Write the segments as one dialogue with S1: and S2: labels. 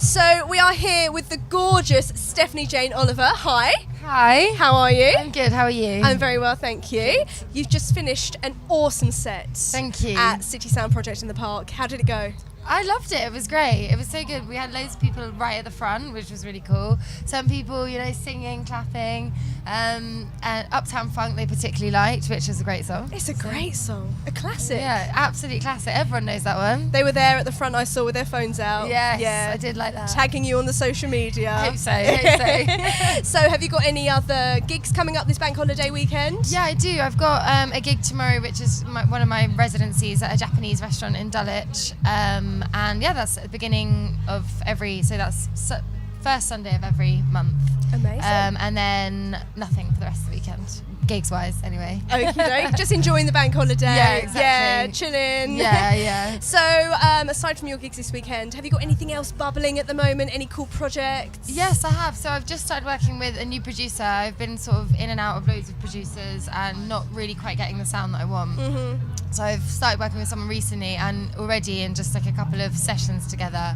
S1: So we are here with the gorgeous Stephanie Jane Oliver. Hi.
S2: Hi.
S1: How are you?
S2: I'm good, how are you?
S1: I'm very well, thank you.
S2: Good.
S1: You've just finished an awesome set.
S2: Thank you.
S1: At City Sound Project in the Park. How did it go?
S2: I loved it. It was great. It was so good. We had loads of people right at the front, which was really cool. Some people, singing, clapping. And Uptown Funk they particularly liked, which is a great song.
S1: It's a great song. A classic.
S2: Yeah, absolute classic. Everyone knows that one.
S1: They were there at the front, I saw, with their phones out.
S2: Yes,
S1: yeah.
S2: I did like that.
S1: Tagging you on the social media.
S2: I hope so.
S1: So have you got any other gigs coming up this bank holiday weekend?
S2: Yeah, I do. I've got a gig tomorrow, which is one of my residencies at a Japanese restaurant in Dulwich. And yeah, that's at the beginning of that's first Sunday of every month.
S1: Amazing.
S2: And then nothing for the rest of the weekend, gigs wise anyway.
S1: Okay, just enjoying the bank holiday.
S2: Yeah, exactly.
S1: Yeah, chilling.
S2: Yeah.
S1: So, aside from your gigs this weekend, have you got anything else bubbling at the moment? Any cool projects?
S2: Yes, I have. So I've just started working with a new producer. I've been sort of in and out of loads of producers and not really quite getting the sound that I want.
S1: Mm-hmm.
S2: So I've started working with someone recently, and already in just like a couple of sessions together,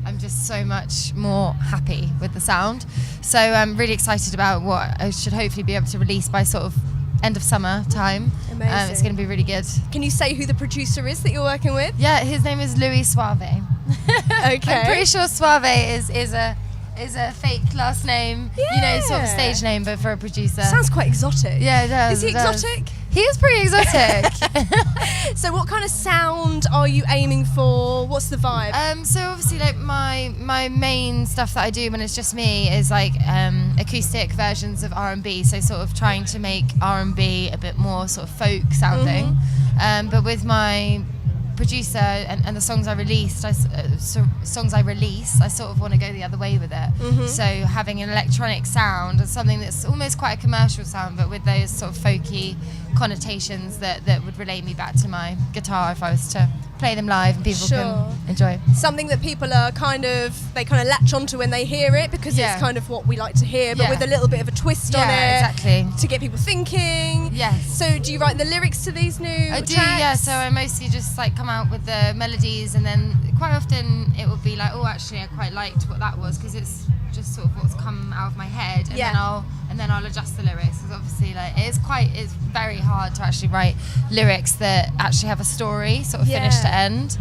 S2: I'm just so much more happy with the sound. So I'm really excited about what I should hopefully be able to release by sort of end of summer time.
S1: Amazing.
S2: It's going to be really good.
S1: Can you say who the producer is that you're working with?
S2: Yeah, his name is Louis Suave.
S1: Okay.
S2: I'm pretty sure Suave is a fake last name, sort of stage name, but for a producer.
S1: Sounds quite exotic.
S2: Yeah, it does.
S1: Is he exotic?
S2: He is pretty exotic.
S1: So what kind of sound are you aiming for? What's the vibe?
S2: So obviously, like my main stuff that I do when it's just me is like acoustic versions of R&B. So sort of trying to make R&B a bit more sort of folk sounding.
S1: Mm-hmm.
S2: But with my producer and the songs I release, I sort of want to go the other way with it.
S1: Mm-hmm.
S2: So having an electronic sound and something that's almost quite a commercial sound, but with those sort of folky connotations that would relate me back to my guitar if I was to play them live and people can enjoy.
S1: Something that people are kind of latch onto when they hear it, because it's kind of what we like to hear, but with a little bit of a twist on it.
S2: Exactly.
S1: To get people thinking.
S2: Yes.
S1: So do you write the lyrics to these new
S2: I do,
S1: tracks?
S2: yeah. So I mostly just come out with the melodies, and then quite often it will be like, oh, actually I quite liked what that was, because it's just sort of what's come out of my head, and then I'll adjust the lyrics, because obviously it's very hard to actually write lyrics that actually have a story sort of finish to end,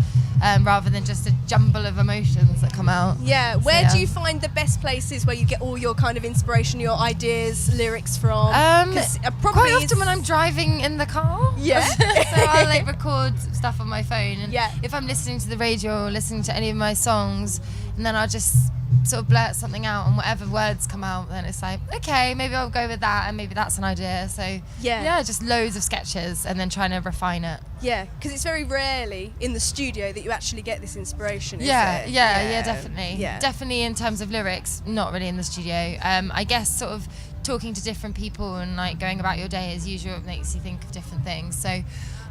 S2: rather than just a jumble of emotions that come out.
S1: Yeah. Where do you find the best places where you get all your kind of inspiration, your ideas, lyrics from?
S2: Quite often when I'm driving in the car.
S1: Yeah.
S2: So I'll record stuff on my phone, and
S1: Yeah.
S2: if I'm listening to the radio or listening to any of my songs, and then I'll just sort of blurt something out, and whatever words come out, then it's like, okay, maybe I'll go with that, and maybe that's an idea. So just loads of sketches and then trying to refine it.
S1: Yeah, because it's very rarely in the studio that you actually get this inspiration, is
S2: Yeah,
S1: it?
S2: definitely.
S1: Yeah.
S2: Definitely in terms of lyrics, not really in the studio. I guess sort of talking to different people and going about your day as usual makes you think of different things. So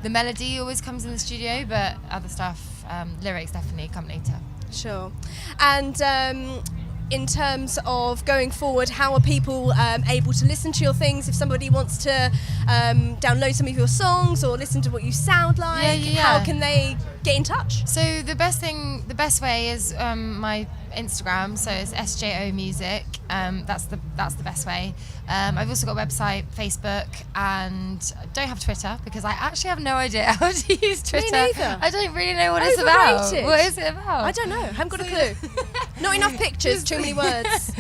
S2: the melody always comes in the studio, but other stuff, lyrics definitely come later.
S1: Sure. And in terms of going forward, how are people able to listen to your things? If somebody wants to download some of your songs or listen to what you sound like, how can they get in touch?
S2: So the best way is my Instagram, so it's SJO Music. That's the best way. I've also got a website, Facebook, and I don't have Twitter because I actually have no idea how to use Twitter.
S1: Me neither.
S2: I don't really know what it's about.
S1: Overrated.
S2: What is it about?
S1: I don't know. Haven't got a clue. Not enough pictures, too many words.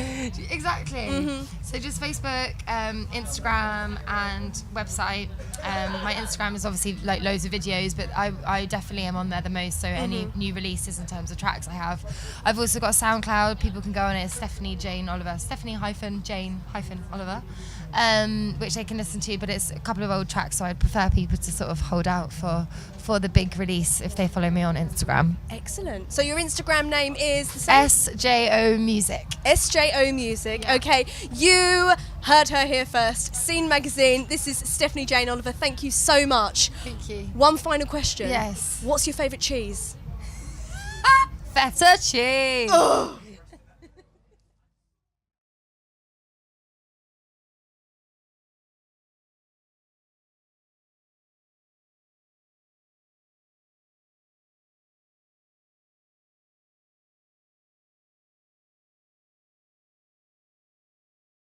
S2: Exactly.
S1: Mm-hmm.
S2: So just Facebook, Instagram, and website. My Instagram is obviously loads of videos, but I definitely am on there the most. So any new releases in terms of tracks I have. I've also got a SoundCloud. People can go on it. Stephanie Jane Oliver. Stephanie-Jane-Oliver. Which they can listen to, but it's a couple of old tracks, so I'd prefer people to sort of hold out for the big release if they follow me on Instagram.
S1: Excellent. So your Instagram name is the same?
S2: SJO Music.
S1: SJO Music.
S2: Yeah.
S1: Okay, you heard her here first. Scene Magazine. This is Stephanie Jane Oliver. Thank you so much.
S2: Thank you.
S1: One final question.
S2: Yes.
S1: What's your favourite cheese?
S2: Feta cheese.
S1: Oh.